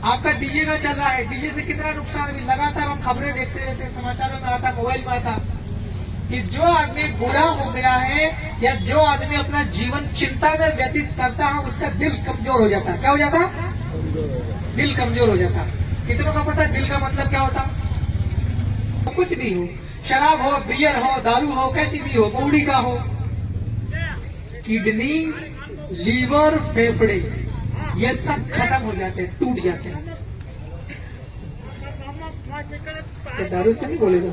आपका डीजे का चल रहा है, डीजे से कितना नुकसान है। लगातार हम खबरें देखते रहते हैं, समाचारों में आता, मोबाइल में आता कि जो आदमी बूढ़ा हो गया है या जो आदमी अपना जीवन चिंता में व्यतीत करता है, उसका दिल कमजोर हो जाता है। क्या हो जाता? दिल कमजोर हो जाता। कितनों को पता है दिल का मतलब क्या होता? तो कुछ भी हो, शराब हो, बियर हो, दारू हो, कैसी भी हो, कौड़ी का हो, किडनी, लीवर, फेफड़े, ये सब खत्म हो जाते हैं, टूट जाते हैं। तो दारू से नहीं बोलेगा।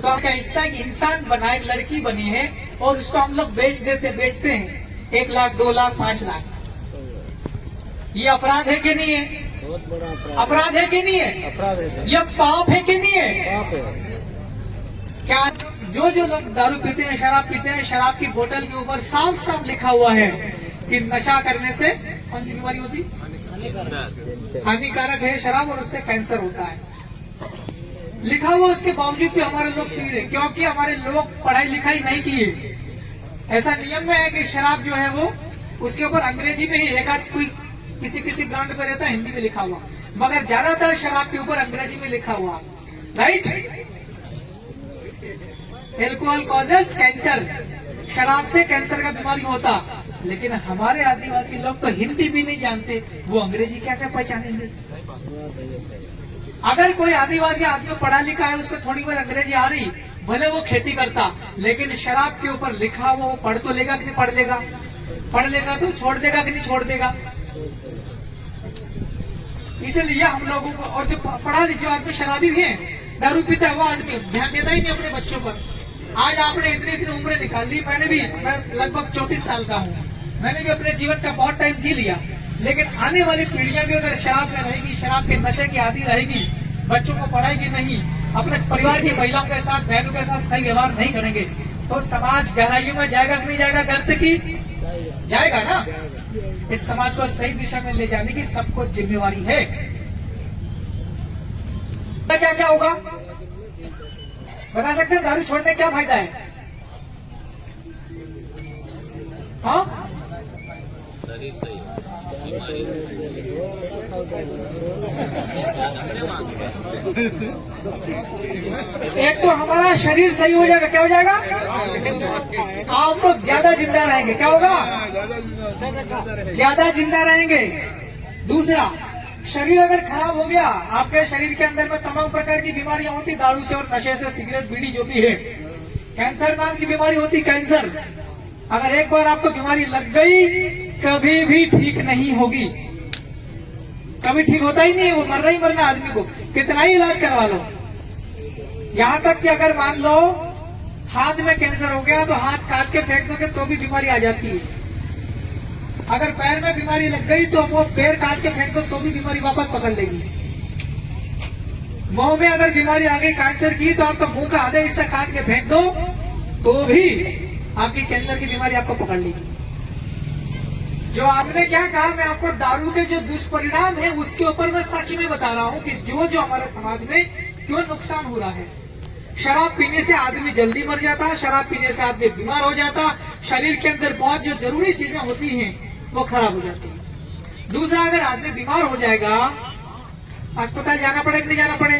तो आपका हिस्सा कि इंसान बना, एक लड़की बनी है और उसको हम लोग बेचते हैं 1 लाख, 2 लाख, 5 लाख। ये अपराध है कि नहीं है? बहुत बड़ा अपराध है कि नहीं है? अपराध है। यह पाप है कि नहीं है? पाप है। क्या जो लोग दारू पीते हैं, शराब पीते हैं, शराब की बोतल के ऊपर साफ साफ लिखा हुआ है कि नशा करने से कौन सी बीमारी होती? हानिकारक है शराब और उससे कैंसर होता है, लिखा हुआ। उसके बावजूद भी हमारे लोग पी रहे, क्योंकि हमारे लोग पढ़ाई लिखाई नहीं किए। ऐसा नियम में है कि शराब जो है वो उसके ऊपर अंग्रेजी में ही एक आध कोई किसी ब्रांड पे रहता है, हिंदी में लिखा हुआ, मगर ज्यादातर शराब के ऊपर अंग्रेजी में लिखा हुआ, राइट? एल्कोहल कॉजेस कैंसर, शराब से कैंसर का बीमारी होता। लेकिन हमारे आदिवासी लोग तो हिंदी भी नहीं जानते, वो अंग्रेजी कैसे पहचानेंगे? अगर कोई आदिवासी आदमी पढ़ा लिखा है, उसको थोड़ी बहुत अंग्रेजी आ रही, भले वो खेती करता, लेकिन शराब के ऊपर लिखा हुआ वो पढ़ तो लेगा कि नहीं पढ़ लेगा? पढ़ लेगा तो छोड़ देगा कि नहीं छोड़ देगा? इसलिए हम लोगों को, और जो पढ़ा जो आदमी शराबी भी है, दारू पीता है, वो आदमी ध्यान देता ही नहीं अपने बच्चों पर। आज आपने इतनी उम्र निकाल ली, मैं लगभग 34 साल का हूँ, मैंने भी अपने जीवन का बहुत टाइम जी लिया, लेकिन आने वाली पीढ़ियां भी अगर शराब में रहेगी, शराब के नशे की आदी रहेगी, बच्चों को पढ़ाएगी नहीं, अपने परिवार की महिलाओं के साथ, बहनों के साथ सही व्यवहार नहीं करेंगे, तो समाज गहराइयों में जाएगा कि नहीं जाएगा? गर्त की जाएगा ना। इस समाज को सही दिशा में ले जाने की सबको जिम्मेवारी है। क्या क्या होगा बता सकते हैं? दारू छोड़ने क्या फायदा है? हाँ, शरीर सही एक तो हमारा शरीर सही हो जाएगा। क्या हो जाएगा? आप लोग ज्यादा जिंदा रहेंगे। क्या होगा? ज्यादा जिंदा रहेंगे। दूसरा, शरीर अगर खराब हो गया, आपके शरीर के अंदर में तमाम प्रकार की बीमारियां होती, दारू से और नशे से, सिगरेट बीड़ी जो भी है, कैंसर नाम की बीमारी होती, कैंसर। अगर एक बार आपको बीमारी लग गई, कभी भी ठीक नहीं होगी, कभी ठीक होता ही नहीं है, वो मरना ही मरना आदमी को, कितना ही इलाज करवा लो। यहाँ तक कि अगर मान लो हाथ में कैंसर हो गया तो हाथ काट के फेंक दोगे तो भी बीमारी आ जाती है। अगर पैर में बीमारी लग गई तो वो पैर काट के फेंक दो तो भी बीमारी वापस पकड़ लेगी। मुंह में अगर बीमारी आ गई कैंसर की, तो आपका मुंह का आधा हिस्सा काट के फेंक दो तो भी आपकी कैंसर की बीमारी आपको पकड़ लेगी। जो आपने क्या कहा, मैं आपको दारू के जो दुष्परिणाम है उसके ऊपर मैं सच में बता रहा हूँ कि जो हमारे समाज में क्यों नुकसान हो रहा है। शराब पीने से आदमी जल्दी मर जाता, शराब पीने से आदमी बीमार हो जाता, शरीर के अंदर बहुत जो जरूरी चीजें होती हैं वो खराब हो जाती है। दूसरा, अगर आदमी बीमार हो जाएगा, अस्पताल जाना पड़े कि नहीं जाना पड़े?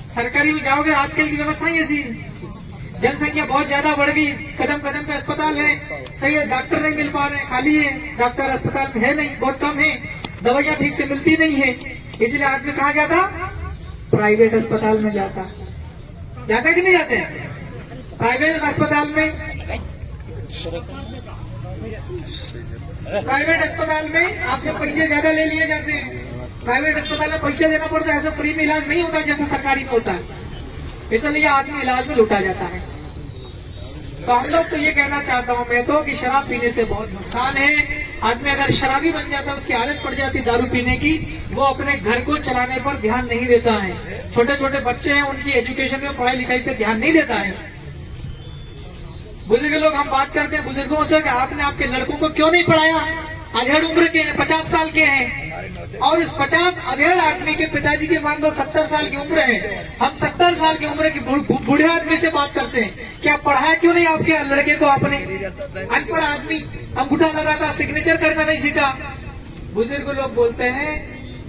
सरकारी में जाओगे, आजकल की व्यवस्था ही ऐसी, जनसंख्या बहुत ज्यादा बढ़ गई, कदम कदम पे अस्पताल है, सही है, डॉक्टर नहीं मिल पा रहे हैं, खाली है डॉक्टर, अस्पताल में है नहीं, बहुत कम है, दवाइयां ठीक से मिलती नहीं है, इसलिए आदमी कहाँ जाता? प्राइवेट अस्पताल में जाता कि नहीं जाते? प्राइवेट अस्पताल में आपसे पैसे ज्यादा ले लिए जाते हैं। प्राइवेट अस्पताल में पैसे देना पड़ता है, ऐसा फ्री में इलाज नहीं होता जैसा सरकारी में होता है, इसलिए आदमी इलाज में लुटा जाता है। तो हम लोग तो ये कहना चाहता हूँ मैं तो कि शराब पीने से बहुत नुकसान है। आदमी अगर शराबी बन जाता है, उसकी आदत पड़ जाती है दारू पीने की, वो अपने घर को चलाने पर ध्यान नहीं देता है। छोटे छोटे बच्चे हैं, उनकी एजुकेशन में, पढ़ाई लिखाई पे ध्यान नहीं देता है। बुजुर्ग लोग, हम बात करते हैं बुजुर्गों से कि आपने आपके लड़कों को क्यों नहीं पढ़ाया? अधेड़ उम्र के हैं, 50 साल के हैं, और इस 50 अधेड़ आदमी के पिताजी की मान लो 70 साल की उम्र है, हम 70 साल की उम्र के बूढ़े आदमी से बात करते हैं, क्या पढ़ाया क्यों नहीं आपके लड़के को आपने? अनपढ़ आदमी, अंगूठा लगाता, सिग्नेचर करना नहीं सीखा। बुजुर्ग लोग बोलते हैं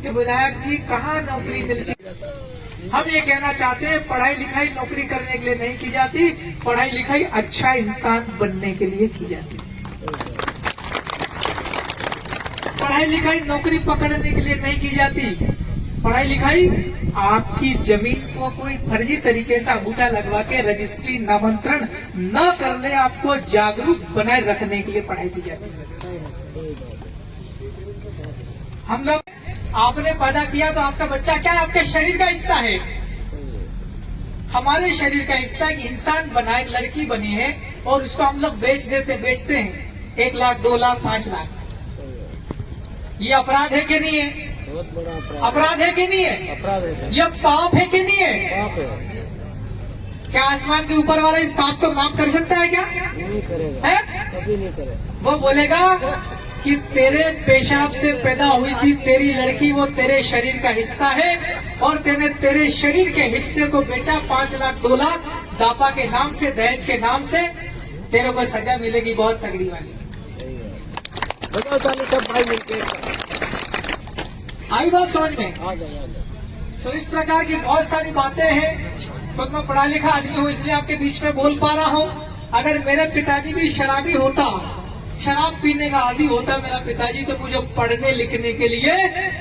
कि विधायक जी कहाँ नौकरी मिलती? हम ये कहना चाहते हैं पढ़ाई लिखाई नौकरी करने के लिए नहीं की जाती, पढ़ाई लिखाई अच्छा इंसान बनने के लिए की जाती। पढ़ाई लिखाई नौकरी पकड़ने के लिए नहीं की जाती। पढ़ाई लिखाई आपकी जमीन को कोई फर्जी तरीके से अंगूठा लगवा के रजिस्ट्री नामांतरण न करने, आपको जागरूक बनाए रखने के लिए पढ़ाई की जाती है। हम लोग, आपने पैदा किया तो आपका बच्चा क्या है? आपके शरीर का हिस्सा है, हमारे शरीर का हिस्सा। एक इंसान बना, एक लड़की बनी है और उसको हम लोग बेचते हैं 1 लाख 2 लाख 5 लाख। ये अपराध है कि नहीं है? बहुत बड़ा अपराध है कि नहीं है? अपराध है सर। ये पाप है कि नहीं है? पाप है। क्या आसमान के ऊपर वाला इस पाप को माफ कर सकता है क्या? नहीं करेगा, है? कभी नहीं करेगा। वो बोलेगा कि तेरे पेशाब से पैदा हुई थी तेरी लड़की, वो तेरे शरीर का हिस्सा है और तेने तेरे शरीर के हिस्से को बेचा 5 लाख 2 लाख दापा के नाम से, दहेज के नाम से। तेरे को सजा मिलेगी बहुत तगड़ी वाली। बताओ चाली सब भाई मिलके आई बात समझ में? आ जाए। तो इस प्रकार की बहुत सारी बातें हैं। खुद मैं पढ़ा लिखा आदमी हूँ इसलिए आपके बीच में बोल पा रहा हूँ। अगर मेरे पिताजी भी शराबी होता, शराब पीने का आदी होता मेरा पिताजी, तो मुझे पढ़ने लिखने के लिए